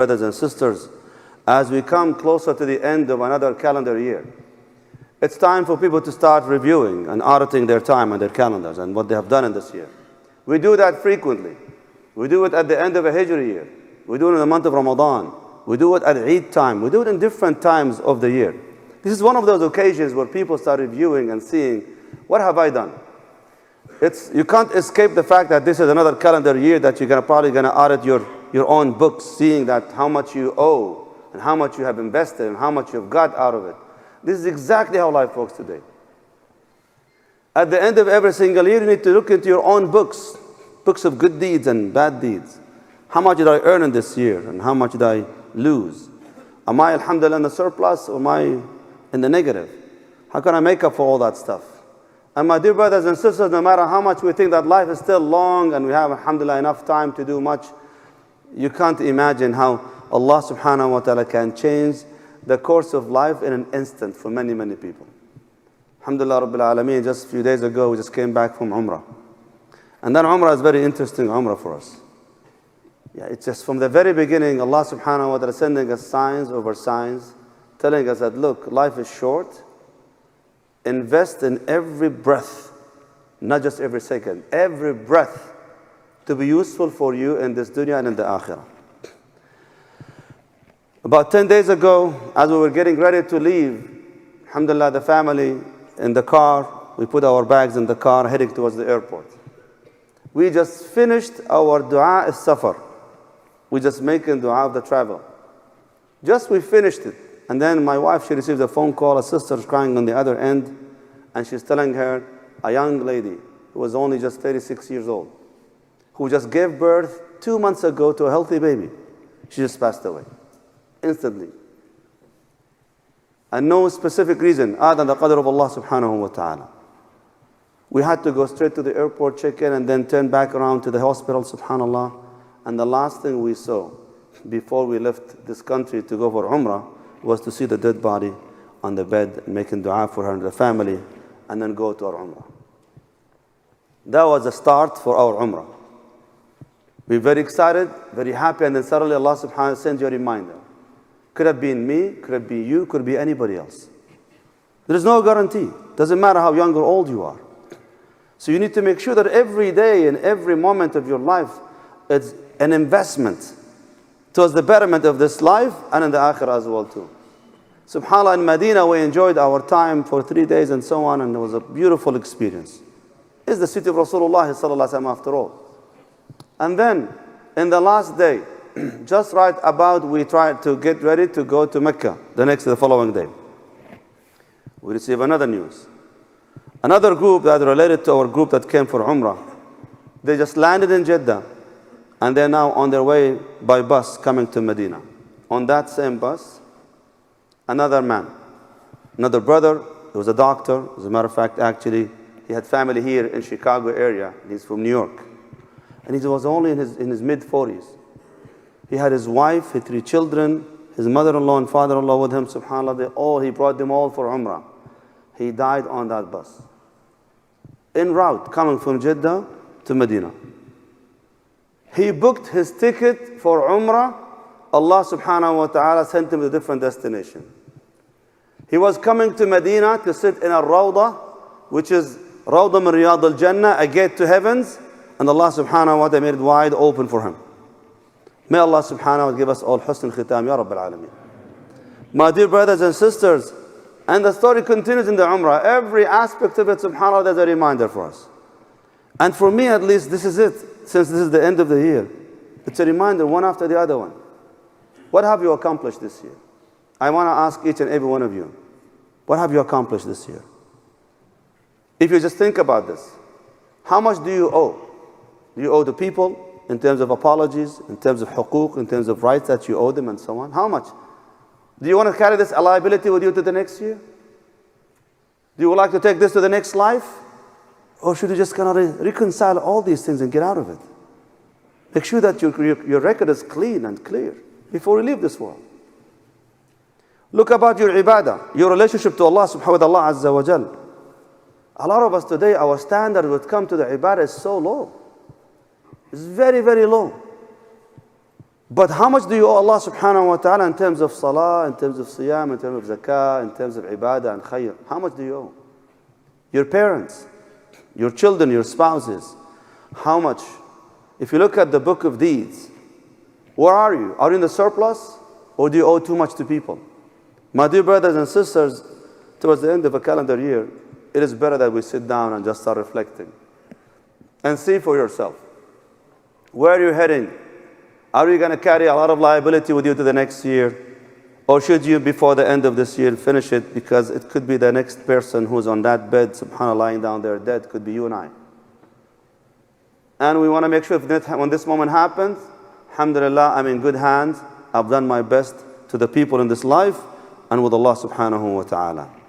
Brothers and sisters, as we come closer to the end of another calendar year, it's time for people to start reviewing and auditing their time and their calendars and what they have done in this year. We do that frequently. We do it at the end of a Hijri year. We do it in the month of Ramadan. We do it at Eid time. We do it in different times of the year. This is one of those occasions where people start reviewing and seeing, what have I done? You can't escape the fact that this is another calendar year that you're probably going to audit your own books, seeing that how much you owe and how much you have invested and how much you've got out of it. This is exactly how life works today. At the end of every single year, you need to look into your own books, books of good deeds and bad deeds. How much did I earn in this year and how much did I lose? Am I, alhamdulillah, in the surplus or am I in the negative? How can I make up for all that stuff? And my dear brothers and sisters, no matter how much we think that life is still long and we have, alhamdulillah, enough time to do much, you can't imagine how Allah subhanahu wa ta'ala can change the course of life in an instant for many, many people. Alhamdulillah Rabbil Alameen, just a few days ago, we just came back from Umrah. And then Umrah is very interesting Umrah for us. Yeah, it's just from the very beginning, Allah subhanahu wa ta'ala sending us signs over signs, telling us that, look, life is short. Invest in every breath, not just every second, every breath to be useful for you in this dunya and in the akhirah. About 10 days ago, as we were getting ready to leave, alhamdulillah, the family in the car, we put our bags in the car heading towards the airport. We just finished our dua as-safar. We just making dua of the travel. Just we finished it. And then my wife, she received a phone call, a sister's crying on the other end, and she's telling her, a young lady who was only just 36 years old, who just gave birth 2 months ago to a healthy baby. She just passed away, instantly. And no specific reason, other than the qadr of Allah subhanahu wa ta'ala. We had to go straight to the airport, check in, and then turn back around to the hospital, subhanallah. And the last thing we saw before we left this country to go for Umrah was to see the dead body on the bed, making dua for her and the family, and then go to our Umrah. That was the start for our Umrah. We were very excited, very happy, and then suddenly Allah subhanahu wa ta'ala sends you a reminder. Could have been me, could have been you, could be anybody else. There is no guarantee. Doesn't matter how young or old you are. So you need to make sure that every day and every moment of your life is an investment towards the betterment of this life and in the akhirah as well too. SubhanAllah, in Medina we enjoyed our time for 3 days and so on, and it was a beautiful experience. It's the city of Rasulullah sallallahu alaihi wasallam after all. And then in the last day, just right about we tried to get ready to go to Mecca the following day. We received another news. Another group that related to our group that came for Umrah, they just landed in Jeddah. And they're now on their way by bus coming to Medina. On that same bus, another man, another brother, he was a doctor. As a matter of fact, actually, he had family here in Chicago area. He's from New York. And he was only in his mid-40s. He had his wife, his 3 children, his mother-in-law and father-in-law with him, subhanAllah. He brought them all for Umrah. He died on that bus. En route, coming from Jeddah to Medina. He booked his ticket for Umrah. Allah subhanahu wa ta'ala sent him to a different destination. He was coming to Medina to sit in a Rawdah, which is Rawdah min Riyad al-Jannah, a gate to heavens, and Allah subhanahu wa ta'ala made it wide open for him. May Allah subhanahu wa ta'ala give us all husn al-khitam, ya Rabbil Alameen. My dear brothers and sisters, and the story continues in the Umrah. Every aspect of it, subhanAllah, there's a reminder for us. And for me at least, this is it. Since this is the end of the year, it's a reminder, one after the other one. What have you accomplished this year? I want to ask each and every one of you, what have you accomplished this year? If you just think about this, how much do you owe? Do you owe the people in terms of apologies, in terms of huquq, in terms of rights that you owe them and so on? How much? Do you want to carry this liability with you to the next year? Do you like to take this to the next life? Or should you just kind of reconcile all these things and get out of it? Make sure that your record is clean and clear before you leave this world. Look about your ibadah, your relationship to Allah subhanahu wa ta'ala azza wa jal. A lot of us today, our standard when it comes to the ibadah is so low. It's very, very low. But how much do you owe Allah subhanahu wa ta'ala in terms of salah, in terms of siyam, in terms of zakah, in terms of ibadah and khayr? How much do you owe? Your parents, your children, your spouses. How much? If you look at the book of deeds, where are you? Are you in the surplus? Or do you owe too much to people? My dear brothers and sisters, towards the end of a calendar year, it is better that we sit down and just start reflecting. And see for yourself. Where are you heading? Are you going to carry a lot of liability with you to the next year? Or should you, before the end of this year, finish it? Because it could be the next person who's on that bed, subhanAllah, lying down there dead, could be you and I. And we want to make sure when this moment happens, alhamdulillah, I'm in good hands. I've done my best to the people in this life and with Allah subhanahu wa ta'ala.